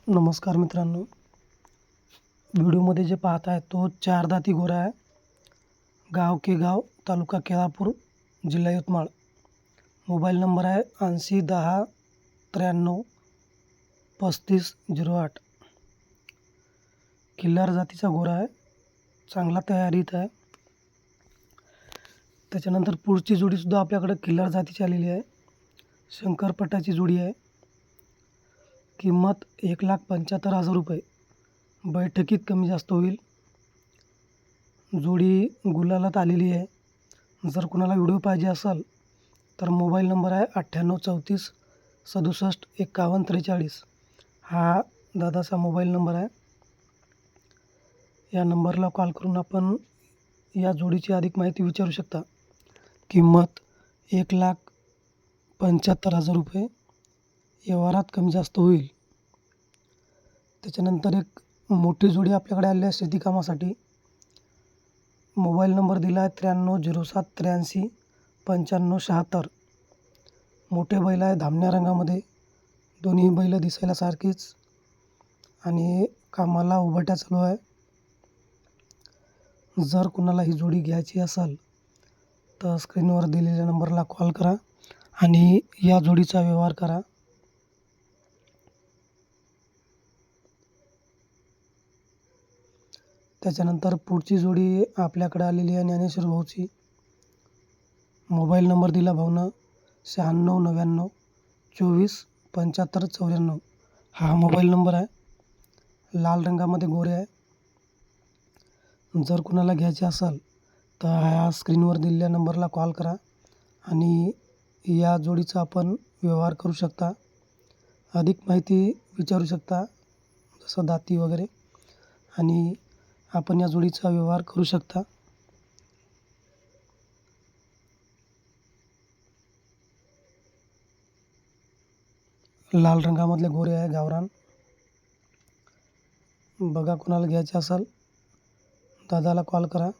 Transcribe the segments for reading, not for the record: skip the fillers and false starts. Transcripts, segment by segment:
नमस्कार मित्रांनो, व्हिडिओमध्ये जे पाहत आहे तो 4 दाती गोरा आहे. गाव केगाव, तालुका केळापूर, जिल्हा यवतमाळ. मोबाईल नंबर आहे 8010933508. किल्लार जातीचा गोरा आहे, चांगला तयारीत आहे. त्याच्यानंतर पुढची जोडीसुद्धा आपल्याकडे किल्लार जातीची आलेली आहे. शंकरपटाची जोडी आहे. किंमत 1,75,000 रुपये. बैठकीत कमी जास्त होईल. जोडी गुलालात आलेली आहे. जर कुणाला व्हिडिओ पाहिजे असेल तर मोबाईल नंबर आहे 9834675143. हा दादाचा मोबाईल नंबर आहे. या नंबरला कॉल करून आपण या जोडीची अधिक माहिती विचारू शकता. किंमत 1,75,000 रुपये. व्यवहारात कमी जास्त होईल. त्याच्यानंतर एक मोठी जोडी आपल्याकडे आलेली आहे शेती कामासाठी. मोबाईल नंबर दिला आहे 9307839576. मोठे बैल आहे, धामण्या रंगामध्ये. दोन्ही बैल दिसायला सारखीच आणि कामाला उभट्या चालू आहे. जर कुणाला ही जोडी घ्यायची असेल तर स्क्रीनवर दिलेल्या नंबरला कॉल करा आणि या जोडीचा व्यवहार करा. त्याच्यानंतर पुढची जोडी आपल्याकडे आलेली आहे ज्ञानेश्वर भाऊची. मोबाईल नंबर दिला भाऊनं 9699247594. हा मोबाईल नंबर आहे. लाल रंगामध्ये गोरे आहे. जर कुणाला घ्यायचे असेल तर ह्या स्क्रीनवर दिलेल्या नंबरला कॉल करा आणि या जोडीचा आपण व्यवहार करू शकता. अधिक माहिती विचारू शकता, जसं दाती वगैरे, आणि आपण या जोडीचा व्यवहार करू शकता. लाल रंगामधले गोरे आहे, गावरान. बघा, कोणाला घ्यायचे असेल दादाला कॉल करा.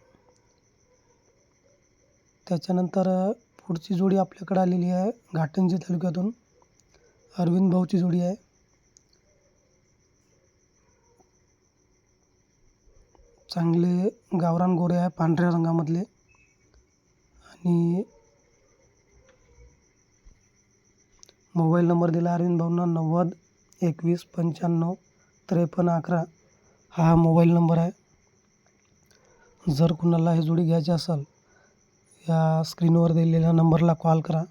त्याच्यानंतर पुढची जोडी आपल्याकडे आलेली आहे घाटंजी तालुक्यातून. अरविंद भाऊची जोडी आहे. चांगले गावरान गोरे आहे, पांढऱ्या रंगामधले. आणि मोबाईल नंबर दिला अरविंद भाऊंना 9021955311. हा मोबाईल नंबर आहे. जर कुणाला ही जोडी घ्यायची असेल या स्क्रीनवर दिलेल्या नंबरला कॉल करा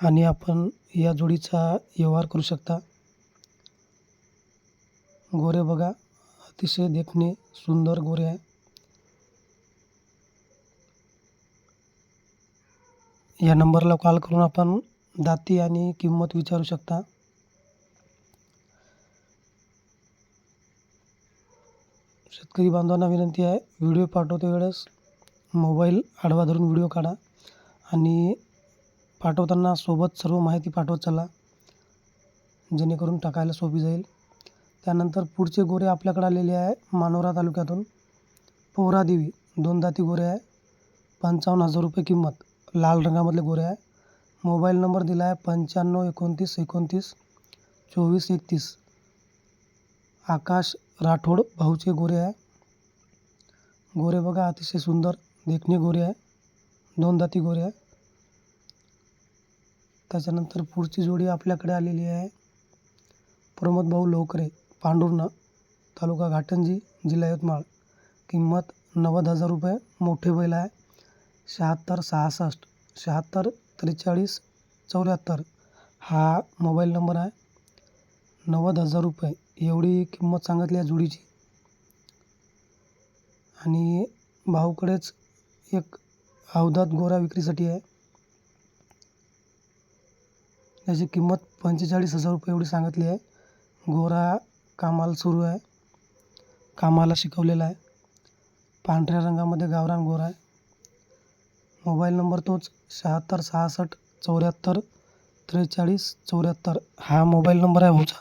आणि आपण या जोडीचा व्यवहार करू शकता. गोरे बघा, अतिशय देखणे सुंदर गोरे आहे. या नंबरला कॉल करून आपण दाती आणि किंमत विचारू शकता. शेतकरी बांधवांना विनंती आहे, व्हिडिओ पाठवते वेळेस मोबाईल आडवा धरून व्हिडिओ काढा आणि पाठवताना सोबत सर्व माहिती पाठवत चला, जेणेकरून टाकायला सोपी जाईल. त्यानंतर पुढचे गोरे आपल्याकडे आलेले आहे मानोरा तालुक्यातून. पोहरादेवी 2 दाती गोरे आहे, 55,000 रुपये किंमत. लाल रंगामधले गोरे आहे. मोबाईल नंबर दिला आहे 9529292431. आकाश राठोड भाऊचे गोरे आहे. गोरे बघा, अतिशय सुंदर देखणे गोरे आहे, 2 दाती गोरे आहे. त्याच्यानंतर पुढची जोडी आपल्याकडे आलेली आहे प्रमोद भाऊ लोकरे, पांडुर्णा, तालुका घाटंजी, जिल्हा यवतमाळ. किंमत 90,000 रुपये. मोठे बैल आहे. 7666 764374. हा मोबाईल नंबर आहे. 90,000 रुपये एवढी किंमत सांगितली आहे जोडीची. आणि भाऊकडेच एक अवधात गोरा विक्रीसाठी आहे. याची किंमत 45,000 रुपये एवढी सांगितली आहे. गोरा कामाला सुरू आहे, कामाला शिकवलेला आहे. पांढऱ्या रंगामध्ये गावरान गोरा आहे. मोबाईल नंबर तोच 7666744374. हा मोबाईल नंबर आहे भाऊचा.